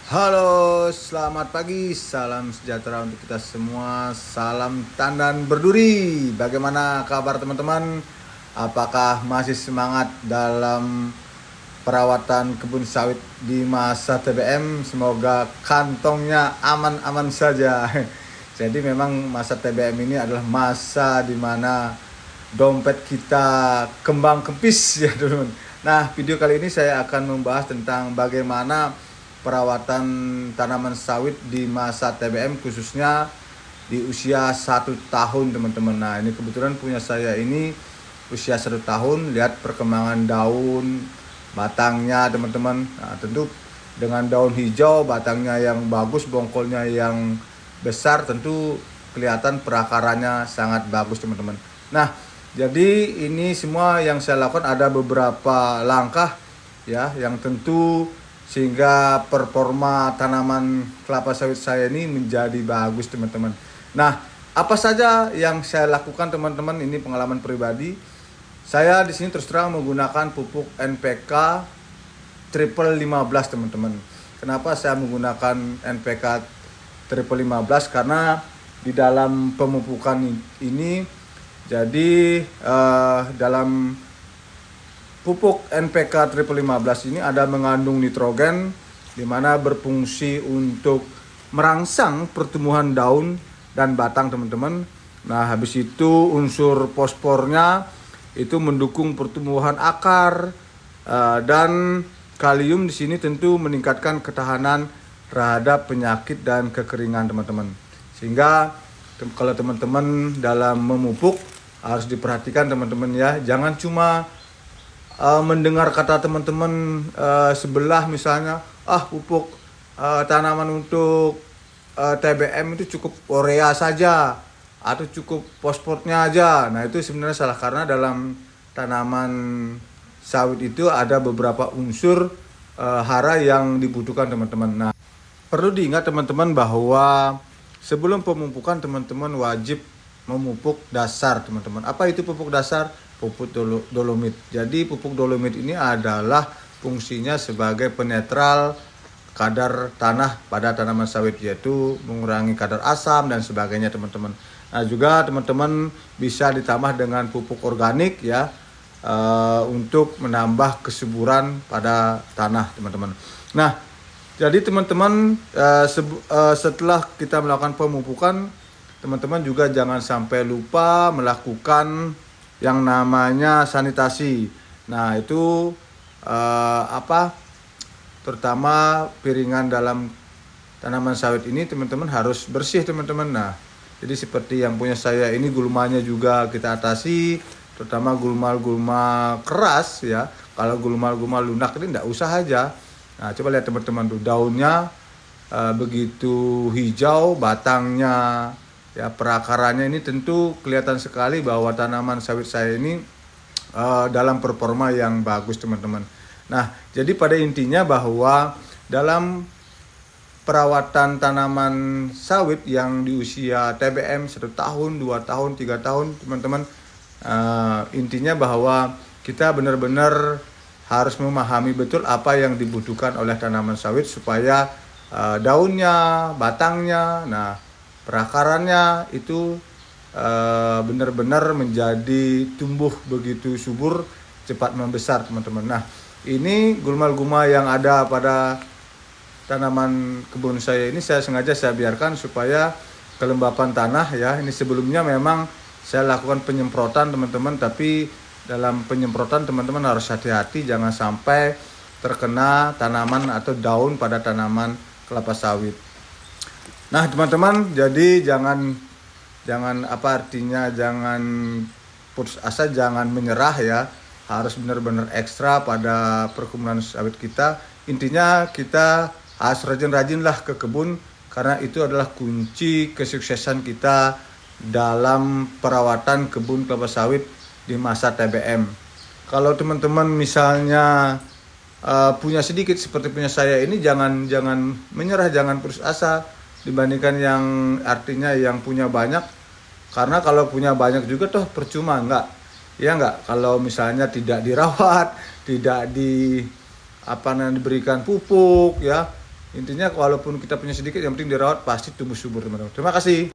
Halo, selamat pagi, salam sejahtera untuk kita semua, salam tandan berduri. Bagaimana kabar teman-teman? Apakah masih semangat dalam perawatan kebun sawit di masa TBM? Semoga kantongnya aman-aman saja. Jadi memang masa TBM ini adalah masa di mana dompet kita kembang kempis ya teman-teman. Nah, video kali ini saya akan membahas tentang bagaimana perawatan tanaman sawit di masa TBM, khususnya di usia 1 tahun teman-teman. Nah, ini kebetulan punya saya ini usia 1 tahun. Lihat perkembangan daun, batangnya teman-teman. Nah, tentu dengan daun hijau, batangnya yang bagus, bongkolnya yang besar, tentu kelihatan perakarannya sangat bagus teman-teman. Nah, jadi ini semua yang saya lakukan ada beberapa langkah ya, yang tentu sehingga performa tanaman kelapa sawit saya ini menjadi bagus teman-teman. Nah, apa saja yang saya lakukan teman-teman, ini pengalaman pribadi. Saya di sini terus terang menggunakan pupuk NPK triple 15 teman-teman. Kenapa saya menggunakan NPK triple 15? Karena di dalam pemupukan ini, jadi dalam pupuk NPK triple 15 ini ada mengandung nitrogen, di mana berfungsi untuk merangsang pertumbuhan daun dan batang teman-teman. Nah, habis itu unsur fosfornya itu mendukung pertumbuhan akar, dan kalium di sini tentu meningkatkan ketahanan terhadap penyakit dan kekeringan teman-teman. Sehingga kalau teman-teman dalam memupuk harus diperhatikan teman-teman ya, jangan cuma mendengar kata teman-teman sebelah misalnya, pupuk tanaman untuk TBM itu cukup urea saja atau cukup fosfornya aja. Nah, itu sebenarnya salah, karena dalam tanaman sawit itu ada beberapa unsur hara yang dibutuhkan teman-teman. Nah, perlu diingat teman-teman bahwa sebelum pemupukan teman-teman wajib memupuk dasar teman-teman. Apa itu pupuk dasar? Pupuk dolomit. Jadi pupuk dolomit ini adalah fungsinya sebagai penetral kadar tanah pada tanaman sawit, yaitu mengurangi kadar asam dan sebagainya teman-teman. Nah, juga teman-teman bisa ditambah dengan pupuk organik ya, untuk menambah kesuburan pada tanah teman-teman. Nah, jadi teman-teman, setelah kita melakukan pemupukan, teman-teman juga jangan sampai lupa melakukan yang namanya sanitasi. Nah, itu terutama piringan dalam tanaman sawit ini teman-teman harus bersih teman-teman. Nah, jadi seperti yang punya saya ini, gulmanya juga kita atasi, terutama gulma-gulma keras ya. Kalau gulma-gulma lunak ini enggak usah aja. Nah, coba lihat teman-teman tuh, daunnya begitu hijau, batangnya ya, perakarannya ini tentu kelihatan sekali bahwa tanaman sawit saya ini dalam performa yang bagus teman-teman. Nah, jadi pada intinya bahwa dalam perawatan tanaman sawit yang di usia TBM 1 tahun, 2 tahun, 3 tahun teman-teman, intinya bahwa kita benar-benar harus memahami betul apa yang dibutuhkan oleh tanaman sawit supaya daunnya, batangnya, perakarannya itu benar-benar menjadi tumbuh begitu subur, cepat membesar teman-teman. Nah, ini gulma-gulma yang ada pada tanaman kebun saya ini saya sengaja biarkan supaya kelembapan tanah ya. Ini sebelumnya memang saya lakukan penyemprotan teman-teman, tapi dalam penyemprotan teman-teman harus hati-hati, jangan sampai terkena tanaman atau daun pada tanaman kelapa sawit. Nah, teman-teman, jadi jangan jangan putus asa, jangan menyerah ya. Harus benar-benar ekstra pada perkebunan sawit kita. Intinya kita harus rajin-rajinlah ke kebun, karena itu adalah kunci kesuksesan kita dalam perawatan kebun kelapa sawit di masa TBM. Kalau teman-teman misalnya punya sedikit seperti punya saya ini, jangan menyerah, jangan putus asa dibandingkan yang artinya yang punya banyak. Karena kalau punya banyak juga toh percuma, enggak kalau misalnya tidak dirawat, tidak diberikan pupuk ya, Intinya walaupun kita punya sedikit, yang penting dirawat pasti tumbuh subur teman-teman. Terima kasih.